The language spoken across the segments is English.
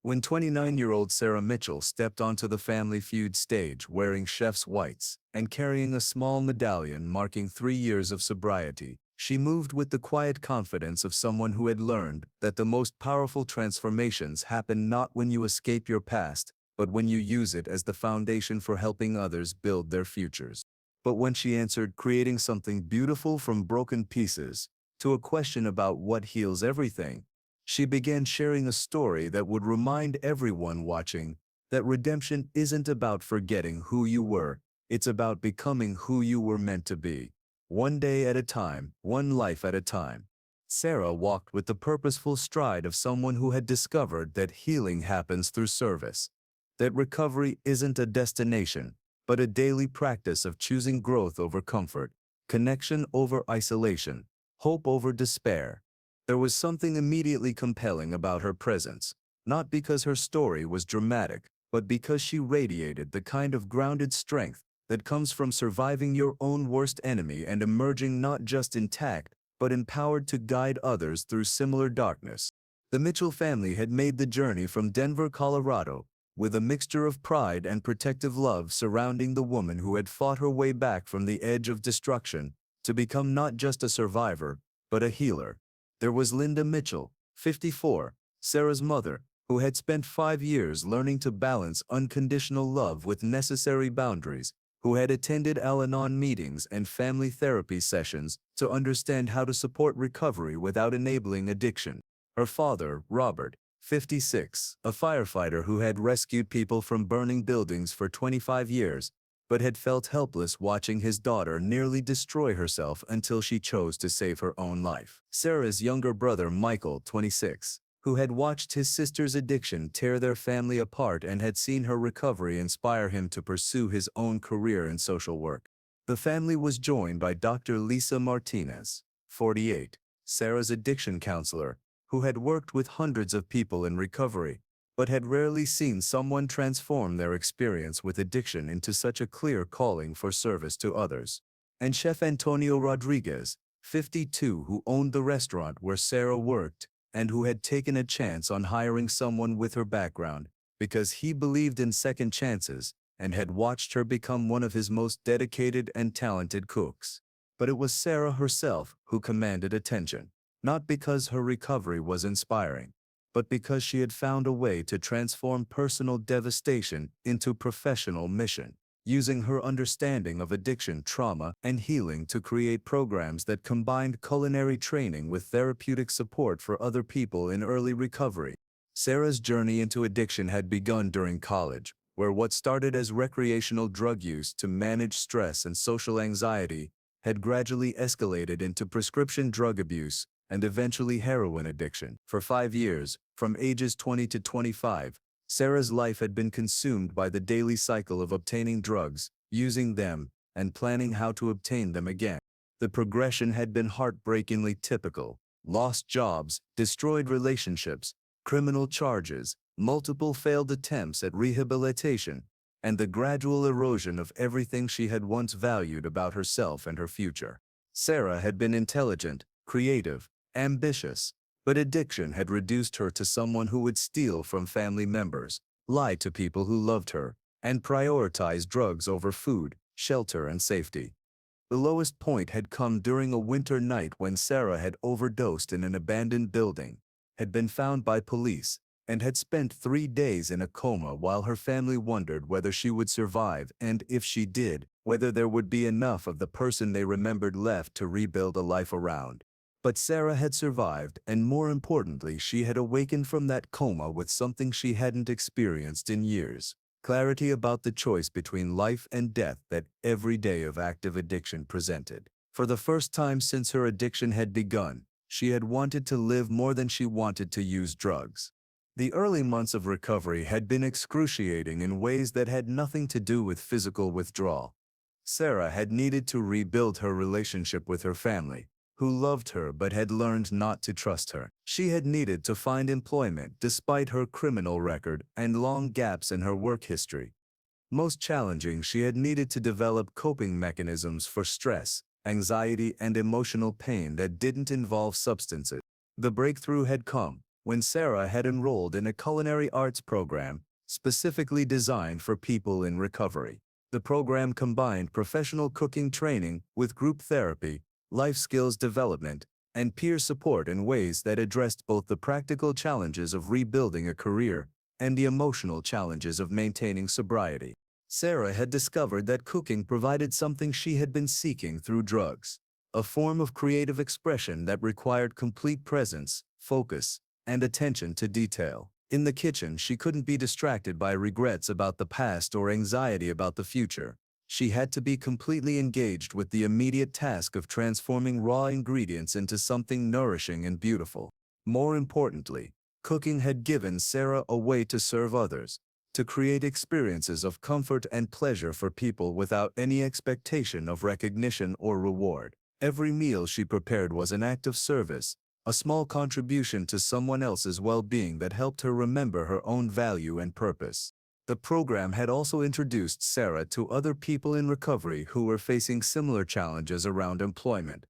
When 29-year-old Sarah Mitchell stepped onto the Family Feud stage wearing chef's whites and carrying a small medallion marking 3 years of sobriety, she moved with the quiet confidence of someone who had learned that the most powerful transformations happen not when you escape your past, but when you use it as the foundation for helping others build their futures. But when she answered creating something beautiful from broken pieces to a question about what heals everything, she began sharing a story that would remind everyone watching that redemption isn't about forgetting who you were, it's about becoming who you were meant to be. One day at a time, one life at a time. Sarah walked with the purposeful stride of someone who had discovered that healing happens through service, that recovery isn't a destination, but a daily practice of choosing growth over comfort, connection over isolation, hope over despair. There was something immediately compelling about her presence, not because her story was dramatic, but because she radiated the kind of grounded strength that comes from surviving your own worst enemy and emerging not just intact, but empowered to guide others through similar darkness. The Mitchell family had made the journey from Denver, Colorado, with a mixture of pride and protective love surrounding the woman who had fought her way back from the edge of destruction to become not just a survivor, but a healer. There was Linda Mitchell, 54, Sarah's mother, who had spent 5 years learning to balance unconditional love with necessary boundaries, who had attended Al-Anon meetings and family therapy sessions to understand how to support recovery without enabling addiction. Her father, Robert, 56, a firefighter who had rescued people from burning buildings for 25 years, but had felt helpless watching his daughter nearly destroy herself until she chose to save her own life. Sarah's younger brother, Michael, 26, who had watched his sister's addiction tear their family apart and had seen her recovery inspire him to pursue his own career in social work. The family was joined by Dr. Lisa Martinez, 48, Sarah's addiction counselor, who had worked with hundreds of people in recovery, but had rarely seen someone transform their experience with addiction into such a clear calling for service to others. And Chef Antonio Rodriguez, 52, who owned the restaurant where Sarah worked and who had taken a chance on hiring someone with her background because he believed in second chances and had watched her become one of his most dedicated and talented cooks. But it was Sarah herself who commanded attention, not because her recovery was inspiring, but because she had found a way to transform personal devastation into professional mission, using her understanding of addiction, trauma, and healing to create programs that combined culinary training with therapeutic support for other people in early recovery. Sarah's journey into addiction had begun during college, where what started as recreational drug use to manage stress and social anxiety had gradually escalated into prescription drug abuse and eventually heroin addiction. For 5 years, from ages 20 to 25, Sarah's life had been consumed by the daily cycle of obtaining drugs, using them, and planning how to obtain them again. The progression had been heartbreakingly typical: lost jobs, destroyed relationships, criminal charges, multiple failed attempts at rehabilitation, and the gradual erosion of everything she had once valued about herself and her future. Sarah had been intelligent, creative, ambitious, but addiction had reduced her to someone who would steal from family members, lie to people who loved her, and prioritize drugs over food, shelter, and safety. The lowest point had come during a winter night when Sarah had overdosed in an abandoned building, had been found by police, and had spent 3 days in a coma while her family wondered whether she would survive and, if she did, whether there would be enough of the person they remembered left to rebuild a life around. But Sarah had survived, and more importantly, she had awakened from that coma with something she hadn't experienced in years: clarity about the choice between life and death that every day of active addiction presented. For the first time since her addiction had begun, she had wanted to live more than she wanted to use drugs. The early months of recovery had been excruciating in ways that had nothing to do with physical withdrawal. Sarah had needed to rebuild her relationship with her family, who loved her but had learned not to trust her. She had needed to find employment despite her criminal record and long gaps in her work history. Most challenging, she had needed to develop coping mechanisms for stress, anxiety, and emotional pain that didn't involve substances. The breakthrough had come when Sarah had enrolled in a culinary arts program specifically designed for people in recovery. The program combined professional cooking training with group therapy, life skills development, and peer support in ways that addressed both the practical challenges of rebuilding a career and the emotional challenges of maintaining sobriety. Sarah had discovered that cooking provided something she had been seeking through drugs, a form of creative expression that required complete presence, focus, and attention to detail. In the kitchen, she couldn't be distracted by regrets about the past or anxiety about the future. She had to be completely engaged with the immediate task of transforming raw ingredients into something nourishing and beautiful. More importantly, cooking had given Sarah a way to serve others, to create experiences of comfort and pleasure for people without any expectation of recognition or reward. Every meal she prepared was an act of service, a small contribution to someone else's well-being that helped her remember her own value and purpose. The program had also introduced Sarah to other people in recovery who were facing similar challenges around employment,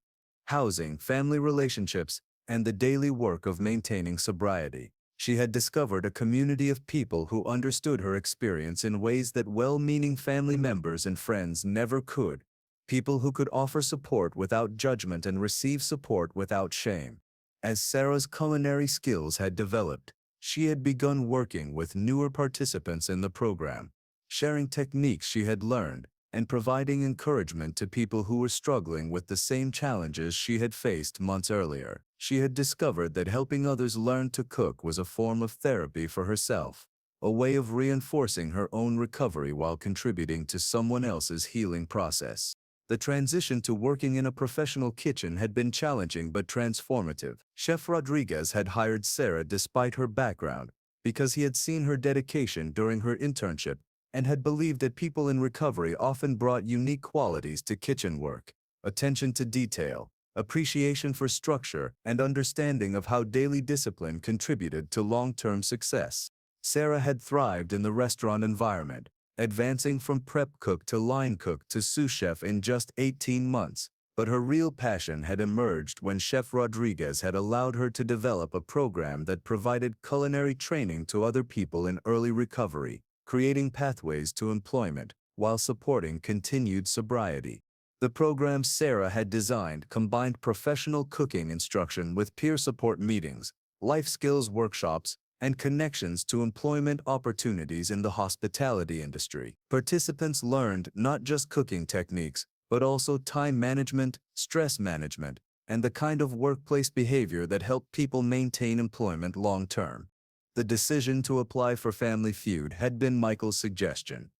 housing, family relationships, and the daily work of maintaining sobriety. She had discovered a community of people who understood her experience in ways that well-meaning family members and friends never could, people who could offer support without judgment and receive support without shame. As Sarah's culinary skills had developed, she had begun working with newer participants in the program, sharing techniques she had learned, and providing encouragement to people who were struggling with the same challenges she had faced months earlier. She had discovered that helping others learn to cook was a form of therapy for herself, a way of reinforcing her own recovery while contributing to someone else's healing process. The transition to working in a professional kitchen had been challenging but transformative. Chef Rodriguez had hired Sarah despite her background because he had seen her dedication during her internship and had believed that people in recovery often brought unique qualities to kitchen work: attention to detail, appreciation for structure, and understanding of how daily discipline contributed to long-term success. Sarah had thrived in the restaurant environment, advancing from prep cook to line cook to sous chef in just 18 months. But her real passion had emerged when Chef Rodriguez had allowed her to develop a program that provided culinary training to other people in early recovery, creating pathways to employment while supporting continued sobriety. The program Sarah had designed combined professional cooking instruction with peer support meetings, life skills workshops, and connections to employment opportunities in the hospitality industry. Participants learned not just cooking techniques, but also time management, stress management, and the kind of workplace behavior that helped people maintain employment long-term. The decision to apply for Family Feud had been Michael's suggestion,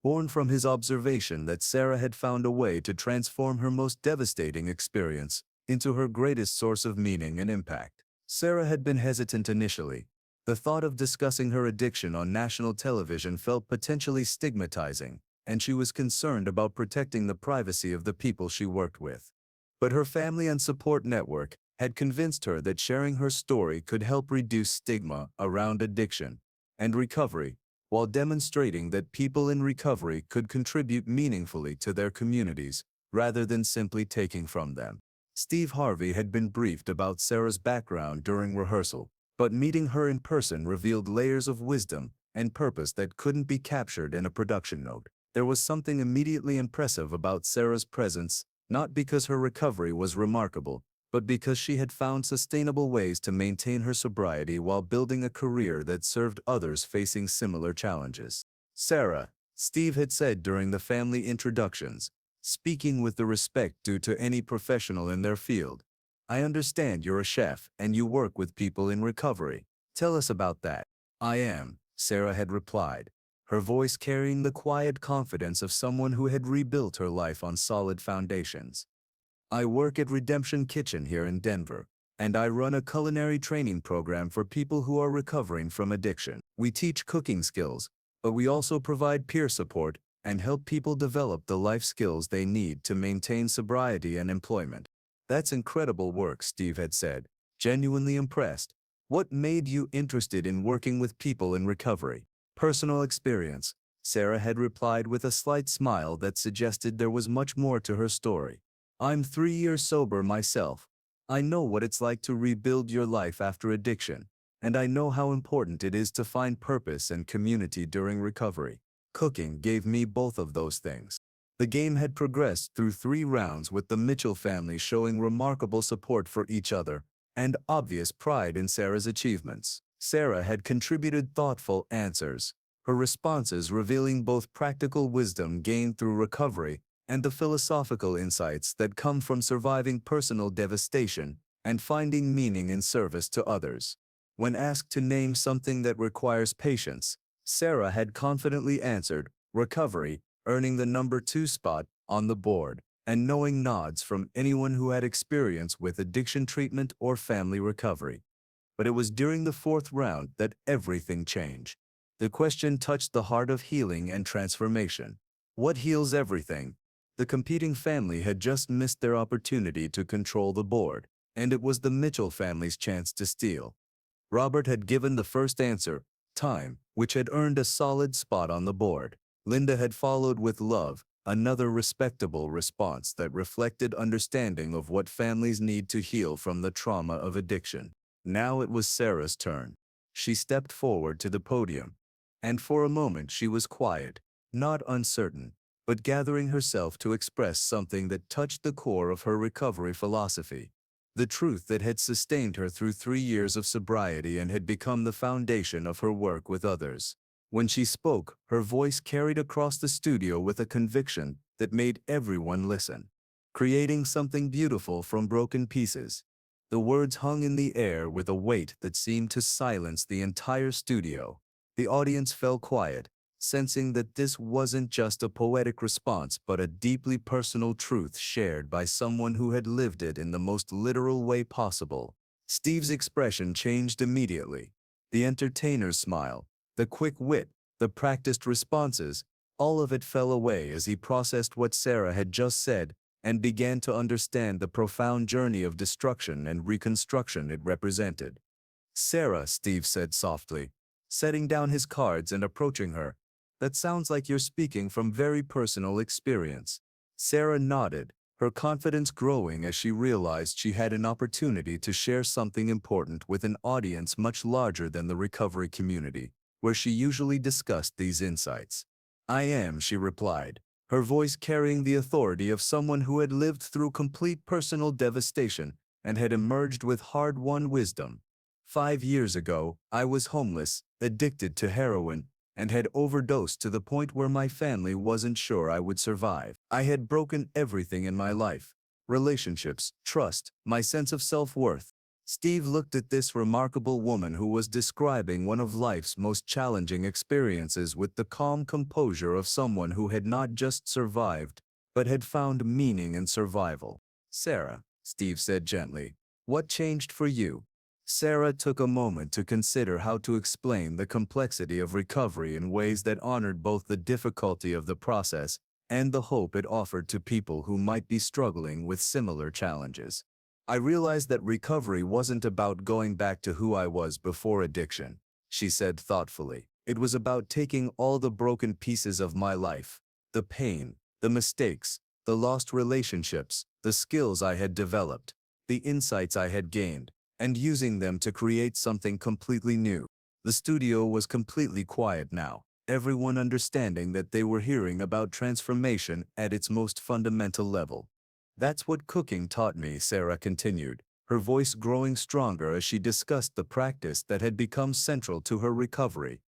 born from his observation that Sarah had found a way to transform her most devastating experience into her greatest source of meaning and impact. Sarah had been hesitant initially. The thought of discussing her addiction on national television felt potentially stigmatizing, and she was concerned about protecting the privacy of the people she worked with. But her family and support network had convinced her that sharing her story could help reduce stigma around addiction and recovery, while demonstrating that people in recovery could contribute meaningfully to their communities rather than simply taking from them. Steve Harvey had been briefed about Sarah's background during rehearsal, but meeting her in person revealed layers of wisdom and purpose that couldn't be captured in a production note. There was something immediately impressive about Sarah's presence, not because her recovery was remarkable, but because she had found sustainable ways to maintain her sobriety while building a career that served others facing similar challenges. Sarah, Steve had said during the family introductions, speaking with the respect due to any professional in their field, "I understand you're a chef and you work with people in recovery. Tell us about that." "I am," Sarah had replied, her voice carrying the quiet confidence of someone who had rebuilt her life on solid foundations. "I work at Redemption Kitchen here in Denver, and I run a culinary training program for people who are recovering from addiction. We teach cooking skills, but we also provide peer support and help people develop the life skills they need to maintain sobriety and employment." "That's incredible work," Steve had said, genuinely impressed. "What made you interested in working with people in recovery?" "Personal experience," Sarah had replied with a slight smile that suggested there was much more to her story. "I'm 3 years sober myself. I know what it's like to rebuild your life after addiction. and I know how important it is to find purpose and community during recovery. Cooking gave me both of those things. The game had progressed through 3 rounds with the Mitchell family showing remarkable support for each other and obvious pride in Sarah's achievements. Sarah had contributed thoughtful answers, her responses revealing both practical wisdom gained through recovery and the philosophical insights that come from surviving personal devastation and finding meaning in service to others. When asked to name something that requires patience, Sarah had confidently answered, recovery, earning the number 2 spot on the board, and knowing nods from anyone who had experience with addiction treatment or family recovery. But it was during the 4th round that everything changed. The question touched the heart of healing and transformation. What heals everything? The competing family had just missed their opportunity to control the board, and it was the Mitchell family's chance to steal. Robert had given the first answer, time, which had earned a solid spot on the board. Linda had followed with love, another respectable response that reflected understanding of what families need to heal from the trauma of addiction. Now it was Sarah's turn. She stepped forward to the podium, and for a moment she was quiet, not uncertain, but gathering herself to express something that touched the core of her recovery philosophy. The truth that had sustained her through 3 years of sobriety and had become the foundation of her work with others. When she spoke, her voice carried across the studio with a conviction that made everyone listen. Creating something beautiful from broken pieces. The words hung in the air with a weight that seemed to silence the entire studio. The audience fell quiet, sensing that this wasn't just a poetic response but a deeply personal truth shared by someone who had lived it in the most literal way possible. Steve's expression changed immediately. The entertainer's smile, the quick wit, the practiced responses, all of it fell away as he processed what Sarah had just said and began to understand the profound journey of destruction and reconstruction it represented. Sarah, Steve said softly, setting down his cards and approaching her. That sounds like you're speaking from very personal experience. Sarah nodded, her confidence growing as she realized she had an opportunity to share something important with an audience much larger than the recovery community, where she usually discussed these insights. I am, she replied, her voice carrying the authority of someone who had lived through complete personal devastation and had emerged with hard-won wisdom. 5 years ago, I was homeless, addicted to heroin, and had overdosed to the point where my family wasn't sure I would survive. I had broken everything in my life: relationships, trust, my sense of self-worth. Steve looked at this remarkable woman who was describing one of life's most challenging experiences with the calm composure of someone who had not just survived, but had found meaning in survival. Sarah, Steve said gently, what changed for you? Sarah took a moment to consider how to explain the complexity of recovery in ways that honored both the difficulty of the process and the hope it offered to people who might be struggling with similar challenges. I realized that recovery wasn't about going back to who I was before addiction, she said thoughtfully. It was about taking all the broken pieces of my life, the pain, the mistakes, the lost relationships, the skills I had developed, the insights I had gained, and using them to create something completely new. The studio was completely quiet now, everyone understanding that they were hearing about transformation at its most fundamental level. That's what cooking taught me, Sarah continued, her voice growing stronger as she discussed the practice that had become central to her recovery.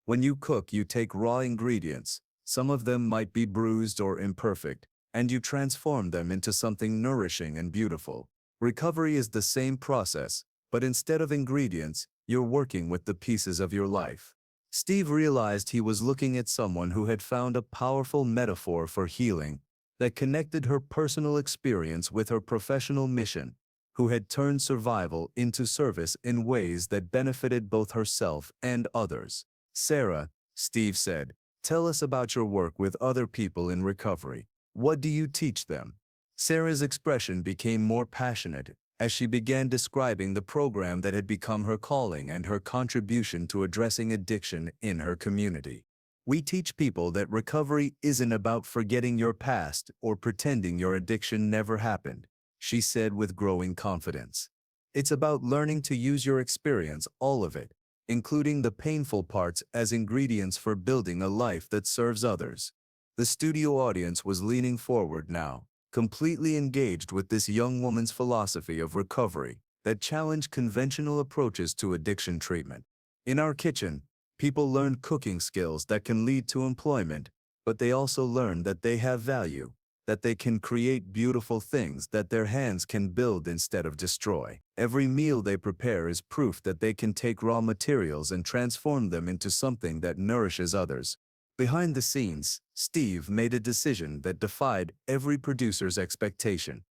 When you cook, you take raw ingredients, some of them might be bruised or imperfect, and you transform them into something nourishing and beautiful. Recovery is the same process, but instead of ingredients, you're working with the pieces of your life. Steve realized he was looking at someone who had found a powerful metaphor for healing that connected her personal experience with her professional mission, who had turned survival into service in ways that benefited both herself and others. Sarah, Steve said, tell us about your work with other people in recovery. What do you teach them? Sarah's expression became more passionate as she began describing the program that had become her calling and her contribution to addressing addiction in her community. We teach people that recovery isn't about forgetting your past or pretending your addiction never happened, she said with growing confidence. It's about learning to use your experience, all of it, including the painful parts, as ingredients for building a life that serves others. The studio audience was leaning forward now, completely engaged with this young woman's philosophy of recovery that challenged conventional approaches to addiction treatment. In our kitchen, people learned cooking skills that can lead to employment, but they also learn that they have value, that they can create beautiful things that their hands can build instead of destroy. Every meal they prepare is proof that they can take raw materials and transform them into something that nourishes others. Behind the scenes, Steve made a decision that defied every producer's expectation.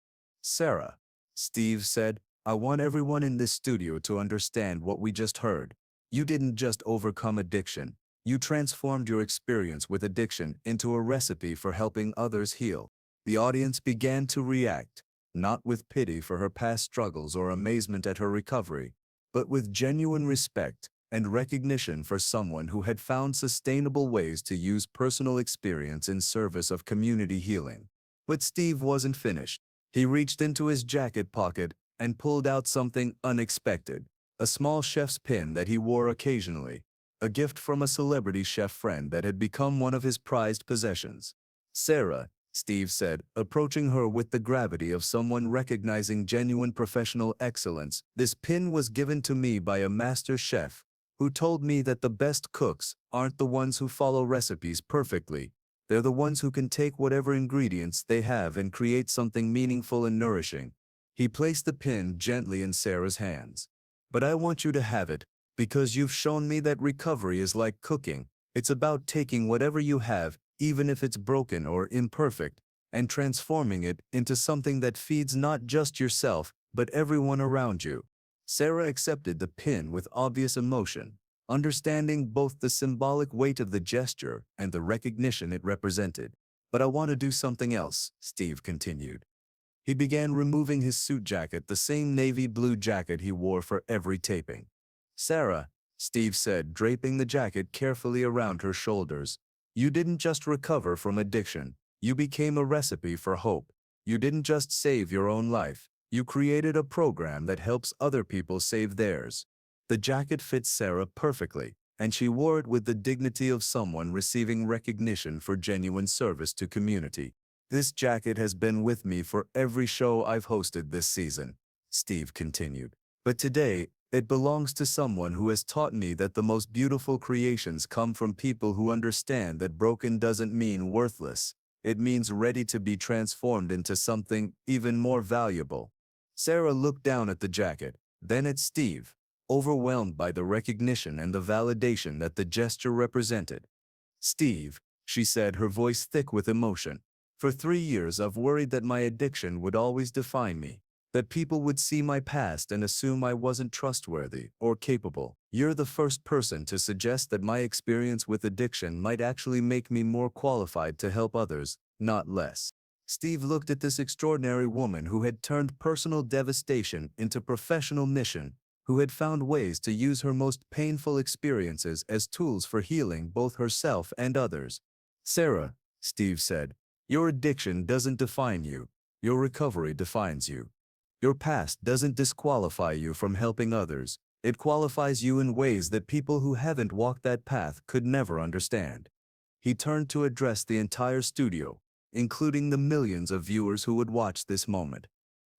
"Sarah," Steve said, "I want everyone in this studio to understand what we just heard. You didn't just overcome addiction. You transformed your experience with addiction into a recipe for helping others heal." The audience began to react, not with pity for her past struggles or amazement at her recovery, but with genuine respect and recognition for someone who had found sustainable ways to use personal experience in service of community healing. But Steve wasn't finished. He reached into his jacket pocket and pulled out something unexpected, a small chef's pin that he wore occasionally, a gift from a celebrity chef friend that had become one of his prized possessions. "Sarah," Steve said, approaching her with the gravity of someone recognizing genuine professional excellence, "this pin was given to me by a master chef who told me that the best cooks aren't the ones who follow recipes perfectly. They're the ones who can take whatever ingredients they have and create something meaningful and nourishing." He placed the pin gently in Sarah's hands. "But I want you to have it, because you've shown me that recovery is like cooking. It's about taking whatever you have, even if it's broken or imperfect, and transforming it into something that feeds not just yourself, but everyone around you." Sarah accepted the pin with obvious emotion, understanding both the symbolic weight of the gesture and the recognition it represented. "But I want to do something else," Steve continued. He began removing his suit jacket, the same navy blue jacket he wore for every taping. "Sarah," Steve said, draping the jacket carefully around her shoulders, "you didn't just recover from addiction. You became a recipe for hope. You didn't just save your own life. You created a program that helps other people save theirs." The jacket fit Sarah perfectly, and she wore it with the dignity of someone receiving recognition for genuine service to community. "This jacket has been with me for every show I've hosted this season," Steve continued. "But today, it belongs to someone who has taught me that the most beautiful creations come from people who understand that broken doesn't mean worthless. It means ready to be transformed into something even more valuable." Sarah looked down at the jacket, then at Steve, overwhelmed by the recognition and the validation that the gesture represented. "Steve," she said, her voice thick with emotion, "for 3 years I've worried that my addiction would always define me, that people would see my past and assume I wasn't trustworthy or capable. You're the first person to suggest that my experience with addiction might actually make me more qualified to help others, not less." Steve looked at this extraordinary woman who had turned personal devastation into professional mission, who had found ways to use her most painful experiences as tools for healing both herself and others. "Sarah," Steve said, "your addiction doesn't define you. Your recovery defines you. Your past doesn't disqualify you from helping others. It qualifies you in ways that people who haven't walked that path could never understand." He turned to address the entire studio, including the millions of viewers who would watch this moment.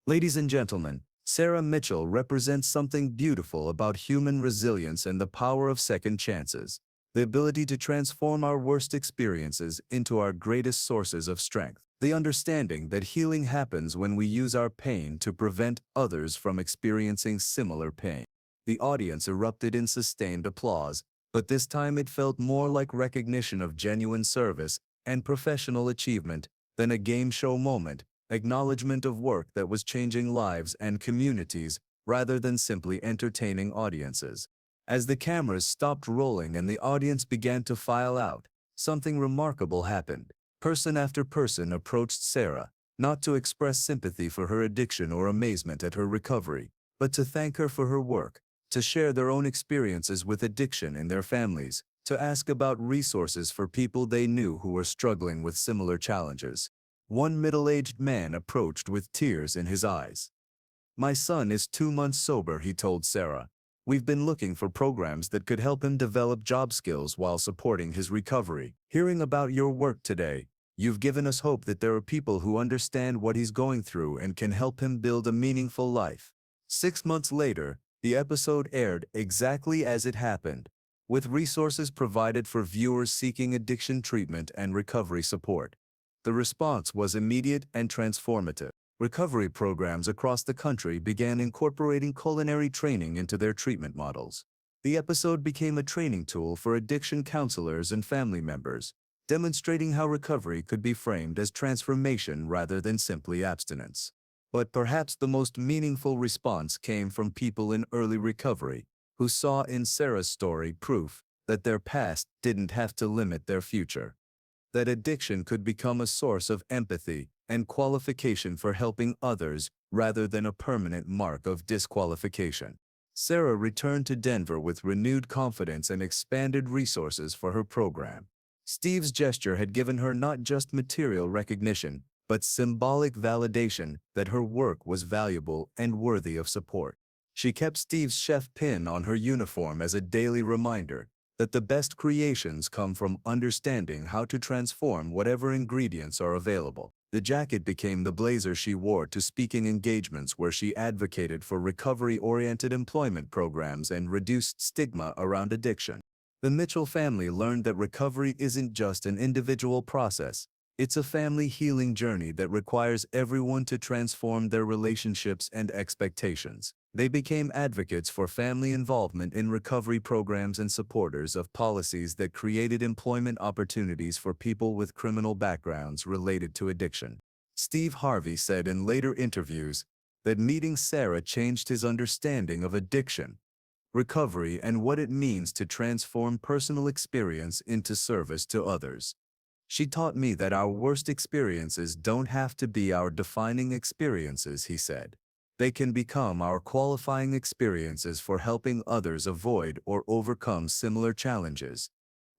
"Ladies and gentlemen, Sarah Mitchell represents something beautiful about human resilience and the power of second chances, the ability to transform our worst experiences into our greatest sources of strength, the understanding that healing happens when we use our pain to prevent others from experiencing similar pain." The audience erupted in sustained applause, but this time it felt more like recognition of genuine service and professional achievement than a game show moment, acknowledgement of work that was changing lives and communities rather than simply entertaining audiences. As the cameras stopped rolling and the audience began to file out, something remarkable happened. Person after person approached Sarah, not to express sympathy for her addiction or amazement at her recovery, but to thank her for her work, to share their own experiences with addiction in their families, to ask about resources for people they knew who were struggling with similar challenges. One middle-aged man approached with tears in his eyes. My son is 2 months sober, he told Sarah. We've been looking for programs that could help him develop job skills while supporting his recovery. Hearing about your work today, you've given us hope that there are people who understand what he's going through and can help him build a meaningful life. 6 months later, the episode aired exactly as it happened, with resources provided for viewers seeking addiction treatment and recovery support. The response was immediate and transformative. Recovery programs across the country began incorporating culinary training into their treatment models. The episode became a training tool for addiction counselors and family members, demonstrating how recovery could be framed as transformation rather than simply abstinence. But perhaps the most meaningful response came from people in early recovery, who saw in Sarah's story proof that their past didn't have to limit their future, that addiction could become a source of empathy and qualification for helping others rather than a permanent mark of disqualification. Sarah returned to Denver with renewed confidence and expanded resources for her program. Steve's gesture had given her not just material recognition, but symbolic validation that her work was valuable and worthy of support. She kept Steve's chef pin on her uniform as a daily reminder that the best creations come from understanding how to transform whatever ingredients are available. The jacket became the blazer she wore to speaking engagements where she advocated for recovery-oriented employment programs and reduced stigma around addiction. The Mitchell family learned that recovery isn't just an individual process. It's a family healing journey that requires everyone to transform their relationships and expectations. They became advocates for family involvement in recovery programs and supporters of policies that created employment opportunities for people with criminal backgrounds related to addiction. Steve Harvey said in later interviews that meeting Sarah changed his understanding of addiction, recovery, and what it means to transform personal experience into service to others. She taught me that our worst experiences don't have to be our defining experiences, he said. They can become our qualifying experiences for helping others avoid or overcome similar challenges.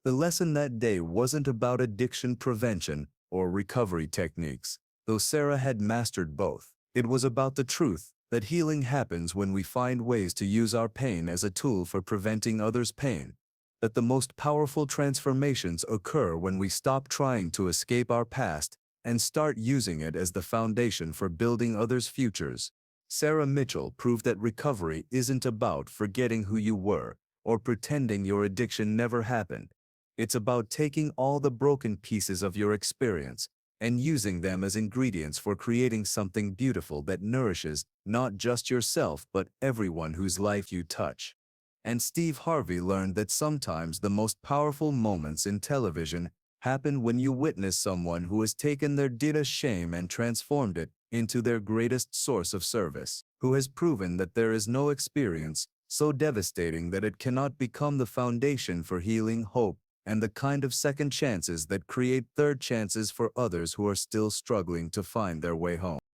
The lesson that day wasn't about addiction prevention or recovery techniques, though Sarah had mastered both. It was about the truth that healing happens when we find ways to use our pain as a tool for preventing others' pain, that the most powerful transformations occur when we stop trying to escape our past and start using it as the foundation for building others' futures. Sarah Mitchell proved that recovery isn't about forgetting who you were or pretending your addiction never happened. It's about taking all the broken pieces of your experience and using them as ingredients for creating something beautiful that nourishes not just yourself but everyone whose life you touch. And Steve Harvey learned that sometimes the most powerful moments in television happen when you witness someone who has taken their deepest shame and transformed it into their greatest source of service, who has proven that there is no experience so devastating that it cannot become the foundation for healing, hope, and the kind of second chances that create third chances for others who are still struggling to find their way home.